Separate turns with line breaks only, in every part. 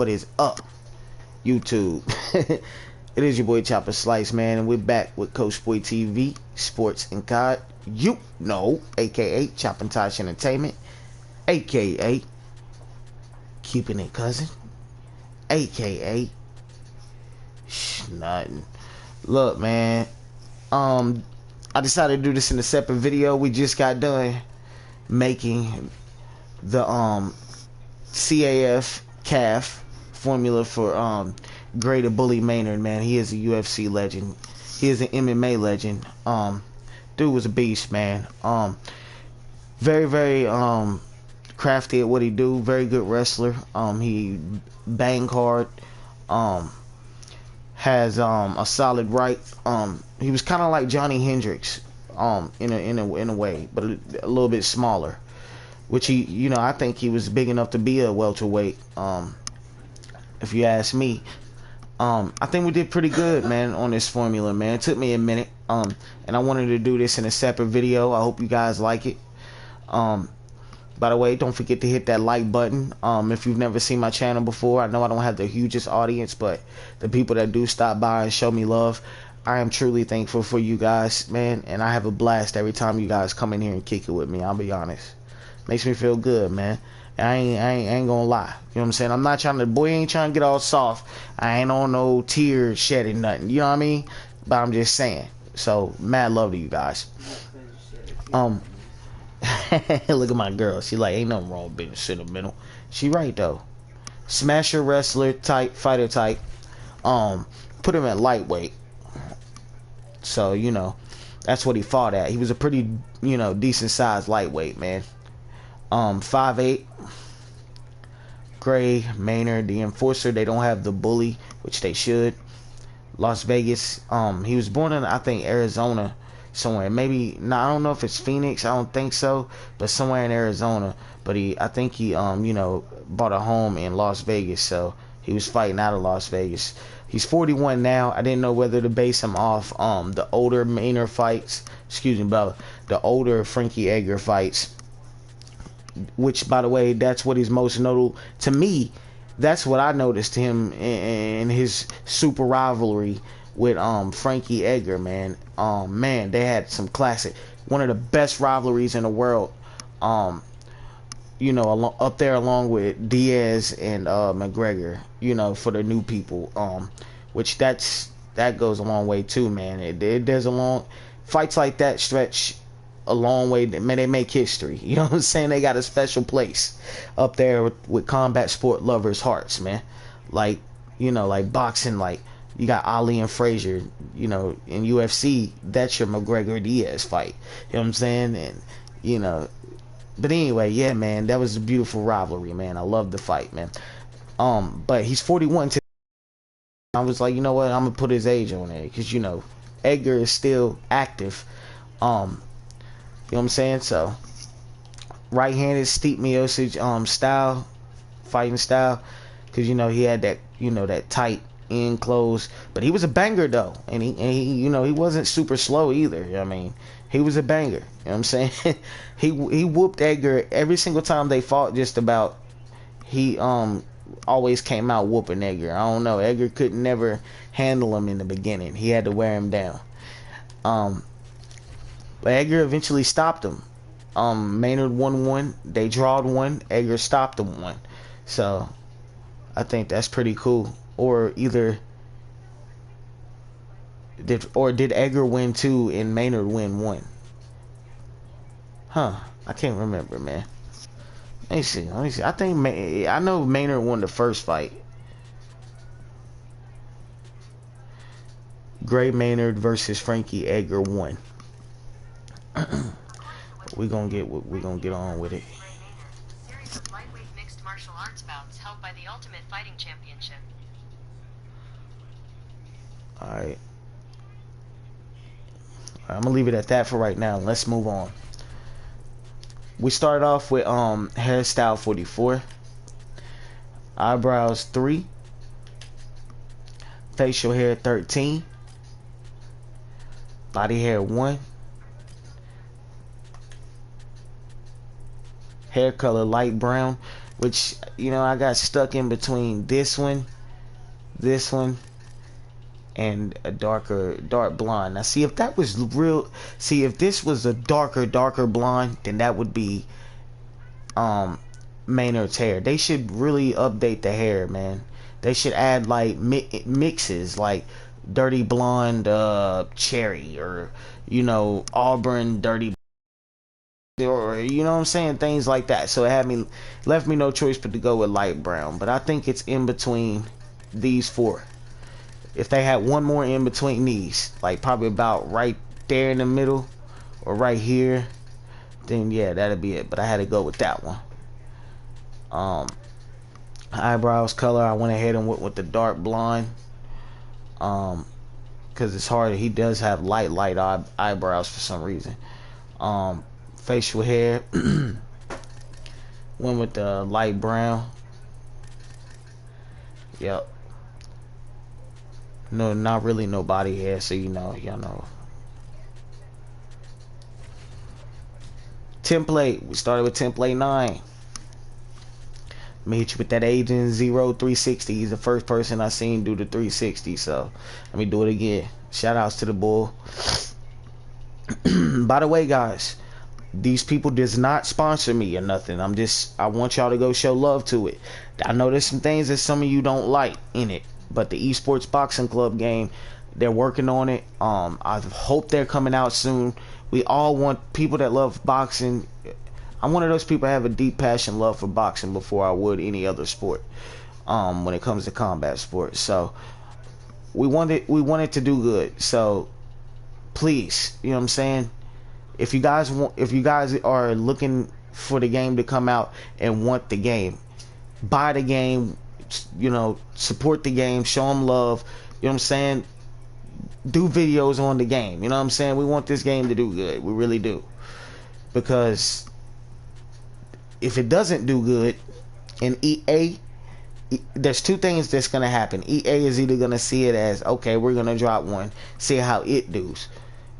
What is up, YouTube? It is your boy Chopper Slice, man, and we're back with Coach Boy TV, Sports and COD. You know, aka Chop and Tosh Entertainment, aka Keeping It Cousin, aka Nothing. Look, man, I decided to do this in a separate video. We just got done making the CAF formula for Greater Bully Maynard, man. He is a UFC legend. He is an MMA legend. Dude was a beast, man. Very crafty at what he do. Very good wrestler. He bang hard. Has a solid right. He was kind of like Johnny Hendricks in a way, but a little bit smaller. Which he, you know, I think he was big enough to be a welterweight. If you ask me, I think we did pretty good, man, on this formula, man. It took me a minute, and I wanted to do this in a separate video. I hope you guys like it. By the way, don't forget to hit that like button. If you've never seen my channel before, I know I don't have the hugest audience, but the people that do stop by and show me love, I am truly thankful for you guys, man. And I have a blast every time you guys come in here and kick it with me. I'll be honest. Makes me feel good, man. I ain't gonna lie. You know what I'm saying? I'm not trying to, boy ain't trying to get all soft. I ain't on no tears shedding nothing. You know what I mean? But I'm just saying. So, mad love to you guys. Look at my girl. She like, ain't nothing wrong with being sentimental. She right though. Smasher wrestler type, fighter type. Put him at lightweight. So, you know, that's what he fought at. He was a pretty, you know, decent sized lightweight, man. 5'8". Gray, Maynard, the enforcer. They don't have the bully, which they should. Las Vegas. He was born in, I think, Arizona somewhere. Maybe, no, I don't know if it's Phoenix. I don't think so, but somewhere in Arizona. But I think he, you know, bought a home in Las Vegas, so he was fighting out of Las Vegas. He's 41 now. I didn't know whether to base him off the older Maynard fights. Excuse me, brother. The older Frankie Edgar fights. Which, by the way, that's what he's most notable to me. That's what I noticed him in his super rivalry with Frankie Edgar, man. Man, they had some classic, one of the best rivalries in the world. You know, up there along with Diaz and McGregor. You know, for the new people. Which that goes a long way too, man. It does a long fights like that stretch a long way. Man, they make history. You know what I'm saying? They got a special place up there with combat sport lovers' hearts, man. Like, you know, like boxing, like you got Ali and Frazier, you know, in UFC, that's your McGregor Diaz fight. You know what I'm saying? And, you know, but anyway, yeah, man, that was a beautiful rivalry, man. I love the fight, man. But he's 41 today. I was like, you know what? I'm gonna put his age on there because, you know, Edgar is still active. You know what I'm saying? So, right-handed Steve Miocic style, fighting style, because, you know, he had that, you know, that tight end close, but he was a banger though, and he you know, he wasn't super slow either. I mean, he was a banger. You know what I'm saying? he whooped Edgar every single time they fought. Just about, he always came out whooping Edgar. I don't know, Edgar could never handle him in the beginning. He had to wear him down. But Edgar eventually stopped him. Maynard won one. They drawed one. Edgar stopped him one. So, I think that's pretty cool. Or either did Edgar win two and Maynard win one? Huh? I can't remember, man. Let me see. I think I know Maynard won the first fight. Gray Maynard versus Frankie Edgar won. We're gonna get on with it.
Series of lightweight mixed martial arts bouts held by the Ultimate Fighting Championship.
Alright. I'm gonna leave it at that for right now. Let's move on. We started off with Hairstyle 44. Eyebrows 3. Facial hair 13. Body hair 1. Hair color light brown. which, you know, I got stuck in between this one, and a dark blonde. Now see, if that was real, see, if this was a darker blonde, then that would be Maynard's hair. They should really update the hair, man. They should add like mixes, like dirty blonde cherry, or, you know, auburn dirty, or, you know what I'm saying, things like that. So it left me no choice but to go with light brown. But I think it's in between these four. If they had one more in between these, like probably about right there in the middle or right here, then yeah, that'd be it. But I had to go with that one. Eyebrows color, I went ahead and went with the dark blonde, because it's hard. He does have light eyebrows for some reason. Facial hair, went with the light brown. Yep. No, not really no body hair, so y'all know. Template, we started with template 9. Let me hit you with that Agent 0360. He's the first person I seen do the 360, so let me do it again. Shout outs to the bull. By the way, guys, these people does not sponsor me or nothing. I want y'all to go show love to it. I know there's some things that some of you don't like in it, but the Esports Boxing Club game, they're working on it. I hope they're coming out soon. We all want people that love boxing. I'm one of those people that have a deep passion, love for boxing before I would any other sport. When it comes to combat sports, so we want it to do good. So please, you know what I'm saying, if you guys are looking for the game to come out and want the game, buy the game, you know, support the game, show them love, you know what I'm saying, do videos on the game, you know what I'm saying. We want this game to do good, we really do, because if it doesn't do good, and there's two things that's gonna happen. EA is either gonna see it as, okay, we're gonna drop one, see how it does,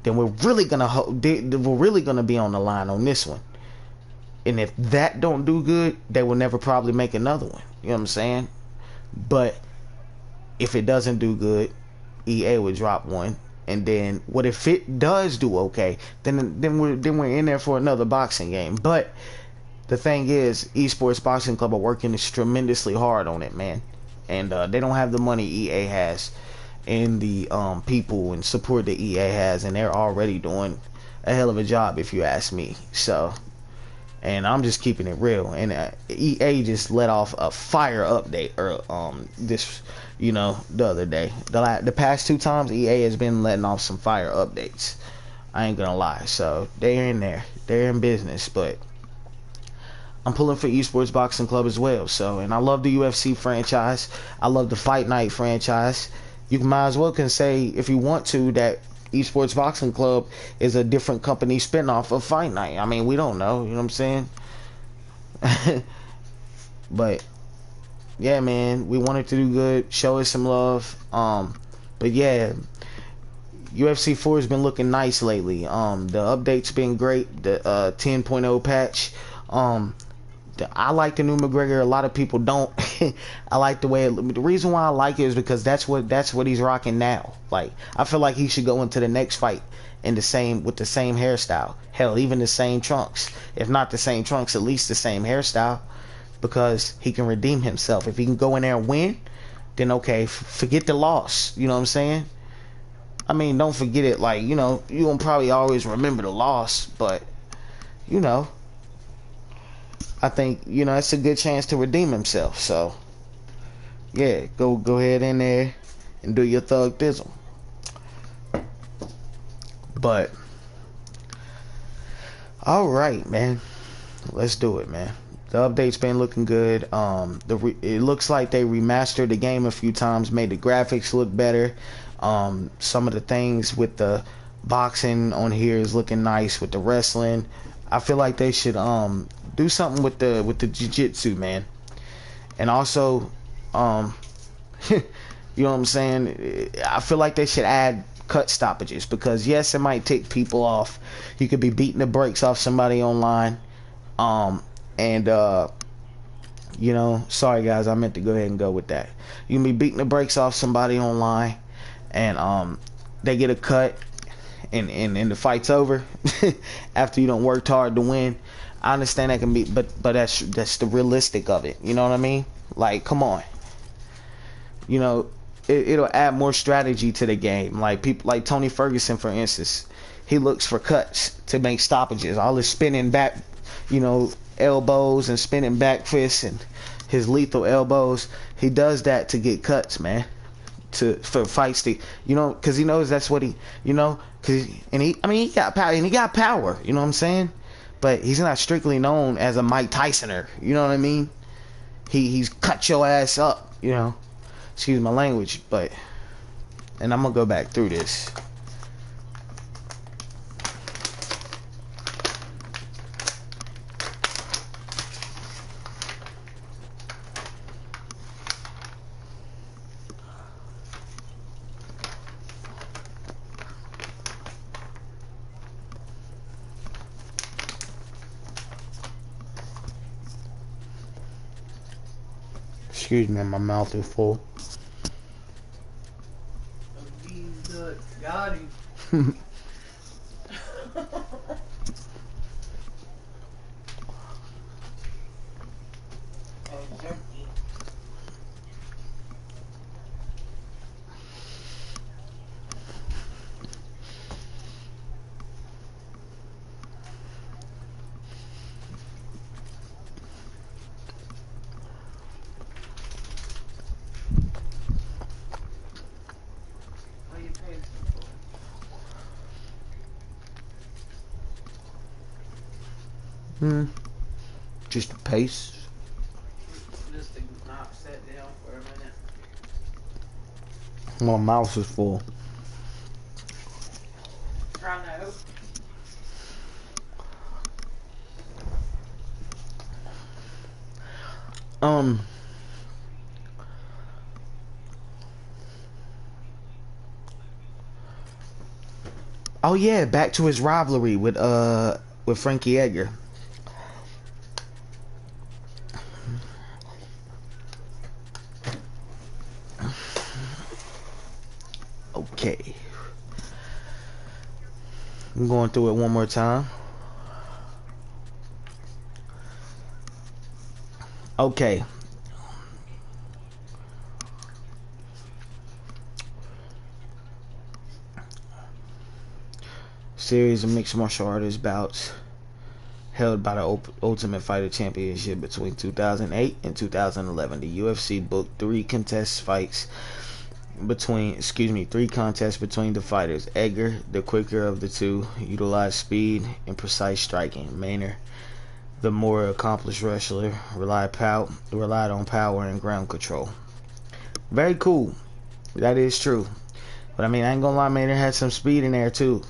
then we're really gonna be on the line on this one, and if that don't do good, they will never probably make another one, you know what I'm saying. But if it doesn't do good, EA would drop one, and then what if it does do okay? Then we're in there for another boxing game. But the thing is, Esports Boxing Club are working tremendously hard on it, man, and they don't have the money EA has, and the people and support that EA has, and they're already doing a hell of a job, if you ask me. So, and I'm just keeping it real. And EA just let off a fire update, or this, you know, the other day. The past 2 times, EA has been letting off some fire updates. I ain't gonna lie. So they're in there, they're in business. But I'm pulling for Esports Boxing Club as well. So, and I love the UFC franchise. I love the Fight Night franchise. You might as well can say, if you want to, that Esports Boxing Club is a different company spinoff of Fight Night. I mean, we don't know, you know what I'm saying. But yeah, man, we wanted to do good, show us some love. But yeah, UFC 4 has been looking nice lately. The update's been great. The 10.0 patch. I like the new McGregor. A lot of people don't. I like the way the reason why I like it is because that's what he's rocking now. Like, I feel like he should go into the next fight with the same hairstyle. Hell, even the same trunks. If not the same trunks, at least the same hairstyle, because he can redeem himself. If he can go in there and win, then okay, forget the loss. You know what I'm saying? I mean, don't forget it. Like, you know, you gonna probably always remember the loss, but you know, I think, you know, it's a good chance to redeem himself. So yeah, go ahead in there and do your thug thizzle. But all right, man, let's do it, man. The update's been looking good. It looks like they remastered the game a few times, made the graphics look better. Some of the things with the boxing on here is looking nice, with the wrestling. I feel like they should do something with the jiu-jitsu, man. And also, you know what I'm saying, I feel like they should add cut stoppages, because yes, it might tick people off. You could be beating the brakes off somebody online, and You know, sorry guys, I meant to go ahead and go with that. You can be beating the brakes off somebody online, and they get a cut, and the fight's over after you don't worked hard to win. I understand that can be, but that's the realistic of it. You know what I mean? Like, come on. You know, it'll add more strategy to the game. Like people like Tony Ferguson, for instance, he looks for cuts to make stoppages. All his spinning back, you know, elbows and spinning back fists and his lethal elbows, he does that to get cuts, man. For fights to, you know, because he knows that's what he, you know, I mean, he got power, and he got power. You know what I'm saying? But he's not strictly known as a Mike Tysoner. You know what I mean? He's cut your ass up. You know. Excuse my language, but, and I'm gonna go back through this. Excuse me, my mouth is full.
Got him.
Just a pace.
Just to not sit down for a minute.
My mouth is full.
I know.
Oh yeah, back to his rivalry with Frankie Edgar. Okay. I'm going through it one more time. Okay. Series of mixed martial arts bouts held by the Ultimate Fighter Championship between 2008 and 2011. The UFC booked three contests between the fighters. Edgar, the quicker of the two, utilized speed and precise striking. Maynard, the more accomplished wrestler, relied on power and ground control. Very cool. That is true. But I mean, I ain't gonna lie, Maynard had some speed in there too.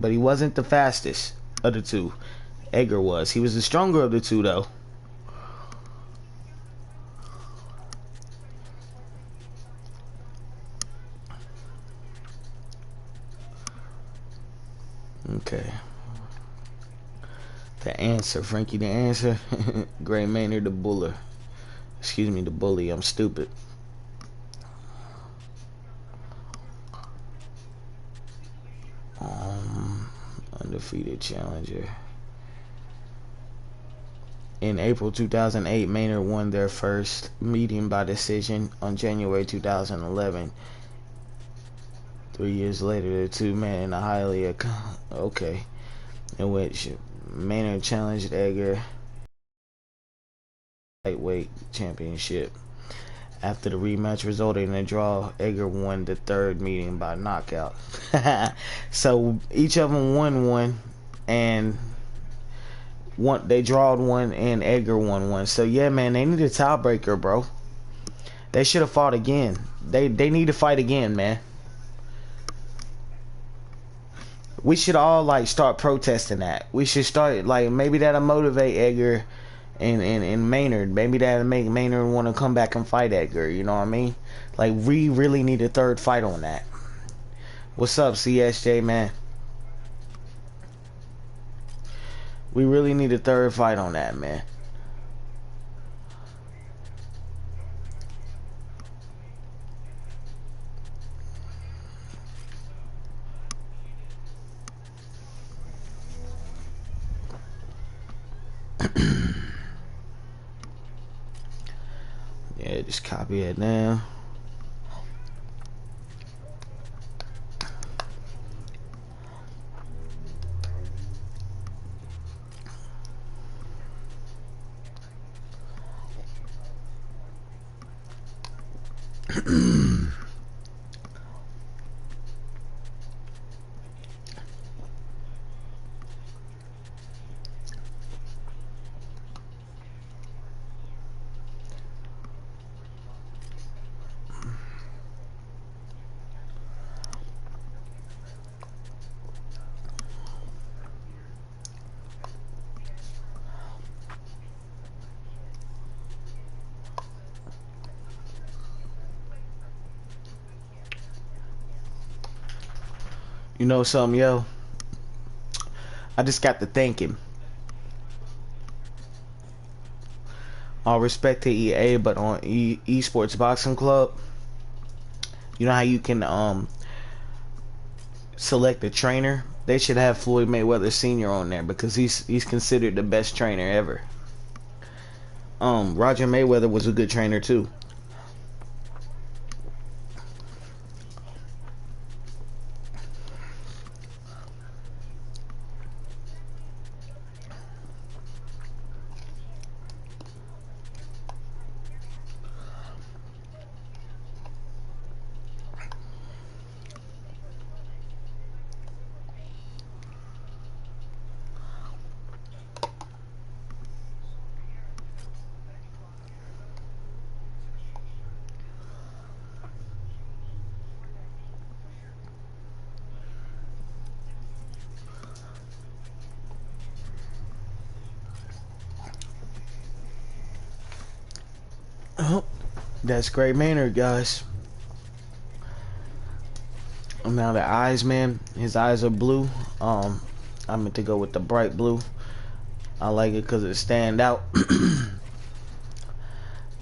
But he wasn't the fastest of the two. Edgar was. He was the stronger of the two, though. Okay. The answer. Frankie the answer. Gray Maynard the buller. Excuse me, the bully. I'm stupid. Undefeated challenger. In April 2008, Maynard won their first meeting by decision on January 2011. 3 years later, the two met in a in which Maynard challenged Edgar lightweight championship. After the rematch resulted in a draw, Edgar won the third meeting by knockout. So each of them won one, and they drawed one, and Edgar won one. So yeah, man, they need a tiebreaker, bro. They should have fought again. They need to fight again, man. We should all like start protesting that. We should start like maybe that'll motivate Edgar and Maynard. Maybe that'll make Maynard want to come back and fight Edgar. You know what I mean? Like we really need a third fight on that. What's up, CSJ, man? We really need a third fight on that, man. Yeah, just copy it now. You know something, yo? I just got to thinking. All respect to EA, but on Esports Boxing Club, you know how you can select a trainer? They should have Floyd Mayweather Sr. on there because he's considered the best trainer ever. Roger Mayweather was a good trainer too. Oh, that's great Maynard, guys. Now the eyes, man, his eyes are blue. I meant to go with the bright blue. I like it because it stand out.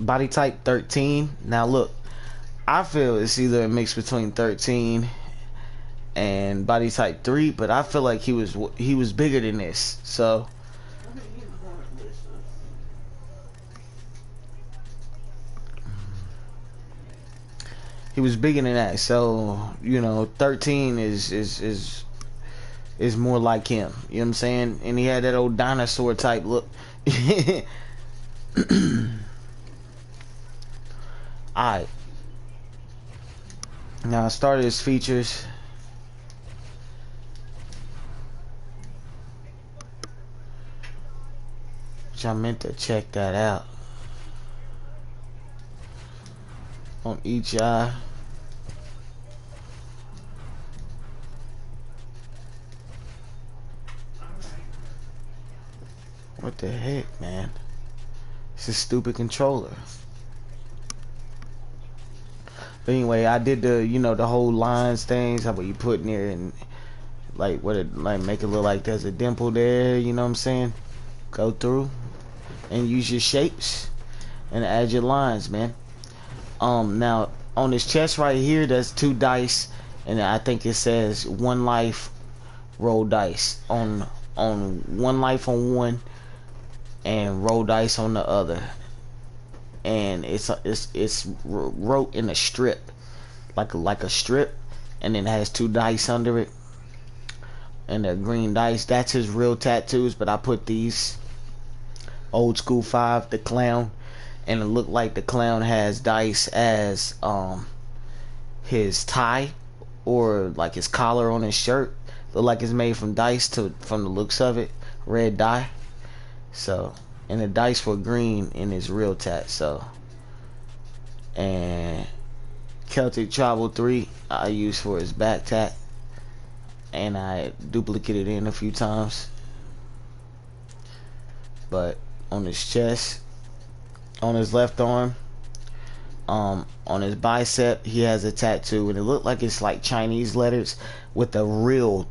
Body type 13. Now look, I feel it's either a mix between 13 and body type 3, but I feel like he was bigger than this. So he was bigger than that. So, you know, 13 is more like him. You know what I'm saying? And he had that old dinosaur type look. Alright. Now I started his features. Which I meant to check that out. On each eye. What the heck, man? It's a stupid controller. But anyway, I did the, you know, the whole lines things, how you put in there and like what it like make it look like there's a dimple there, you know what I'm saying? Go through and use your shapes and add your lines, man. Now on his chest right here, there's 2 dice, and I think it says 1 life, roll dice on 1 life on one, and roll dice on the other. And it's wrote in a strip, like a strip, and then it has 2 dice under it, and they're green dice. That's his real tattoos, but I put these old school 5, the clown, and it looked like the clown has dice as his tie or like his collar on his shirt. Look like it's made from dice from the looks of it, red dye. So, and the dice were green in his real tat. So, and Celtic Tribal 3 I used for his back tat, and I duplicated it in a few times. But on his chest, on his left arm, on his bicep, he has a tattoo, and it looked like it's like Chinese letters with a real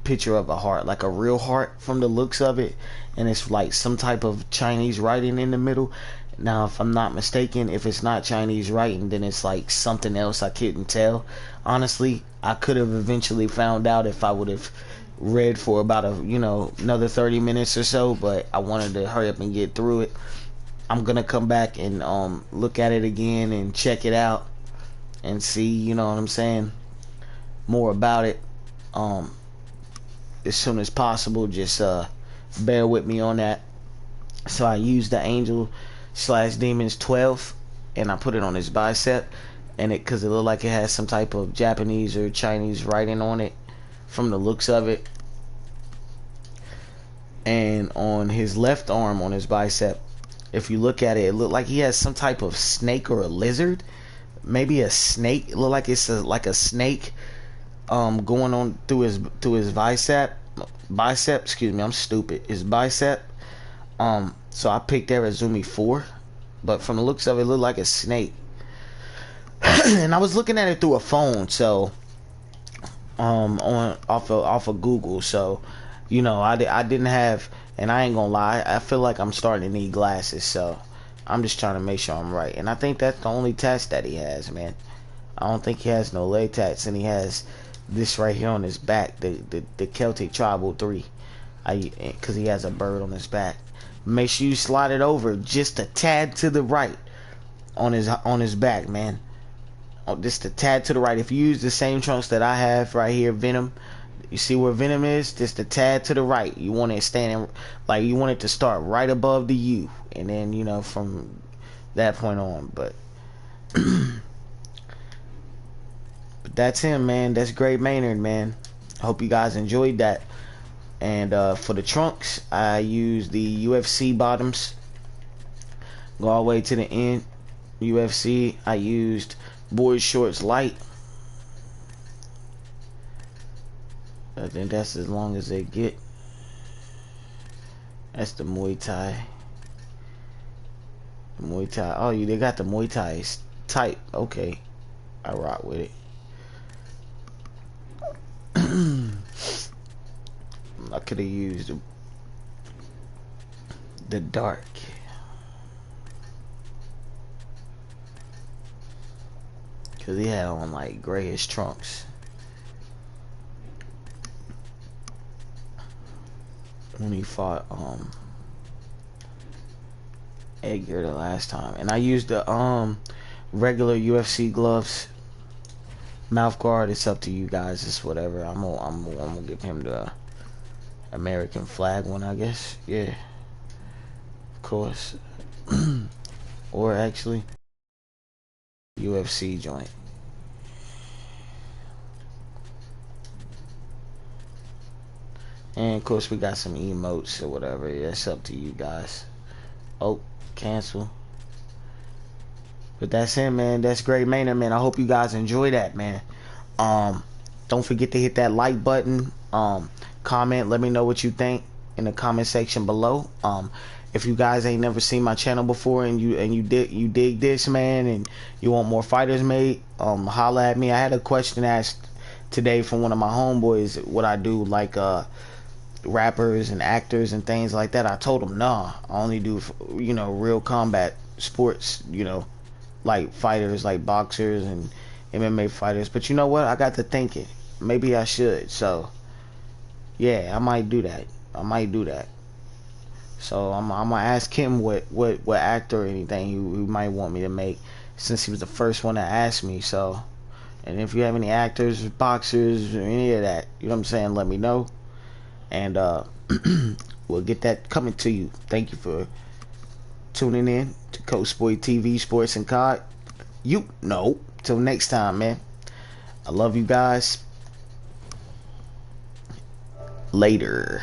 picture of a heart, like a real heart from the looks of it, and it's like some type of Chinese writing in the middle. Now if I'm not mistaken, if it's not Chinese writing, then it's like something else I couldn't tell. Honestly, I could have eventually found out if I would have read for about another 30 minutes or so, but I wanted to hurry up and get through it. I'm gonna come back and look at it again and check it out and see, you know what I'm saying, more about it as soon as possible. Just bear with me on that. So I used the Angel / Demons 12 and I put it on his bicep, and it, because it looked like it has some type of Japanese or Chinese writing on it from the looks of it. And on his left arm, on his bicep, if you look at it, it looked like he has some type of snake or a lizard, maybe a snake. It looked like it's like a snake going on through his bicep, excuse me, I'm stupid, his bicep. So I picked Arizumi 4, but from the looks of it, it looked like a snake. And I was looking at it through a phone, so off of Google. So I didn't have, and I ain't gonna lie, I feel like I'm starting to need glasses, so I'm just trying to make sure I'm right. And I think that's the only tats that he has, man. I don't think he has no leg tats, and he has this right here on his back, the Celtic Tribal 3, because he has a bird on his back. Make sure you slide it over just a tad to the right on his back, man. Just a tad to the right. If you use the same trunks that I have right here, Venom, you see where Venom is? Just a tad to the right. You want it standing, like you want it to start right above the U, and then from that point on. But but that's him, man. That's great Maynard, man. I hope you guys enjoyed that. And for the trunks, I use the UFC bottoms. Go all the way to the end. UFC. I used board shorts light. I think that's as long as they get. That's the Muay Thai. Muay Thai. Oh, they got the Muay Thai type. Okay, I rock with it. I could have used the dark. Cause he had on like grayish trunks when he fought Edgar the last time. And I used the regular UFC gloves. Mouth guard, it's up to you guys. It's whatever. I'm gonna give him the American flag one, I guess. Yeah, of course. Or actually UFC joint. And of course we got some emotes or whatever. Yeah, it's up to you guys. Oh, cancel. But that's it, man. That's great Maynard, man. I hope you guys enjoy that, man. Don't forget to hit that like button. Comment, let me know what you think in the comment section below. If you guys ain't never seen my channel before and you dig this, man, and you want more fighters made, holla at me. I had a question asked today from one of my homeboys, what I do like rappers and actors and things like that. I told him nah, I only do real combat sports, like fighters, like boxers and MMA fighters. But you know what, I got to thinking maybe I should, so yeah, I might do that. So I'm gonna ask him what actor or anything he might want me to make, since he was the first one to ask me. So, and if you have any actors, boxers, or any of that, you know what I'm saying, let me know, and we'll get that coming to you. Thank you for tuning in to Coach Boy TV Sports and COD. Till next time, man. I love you guys. Later.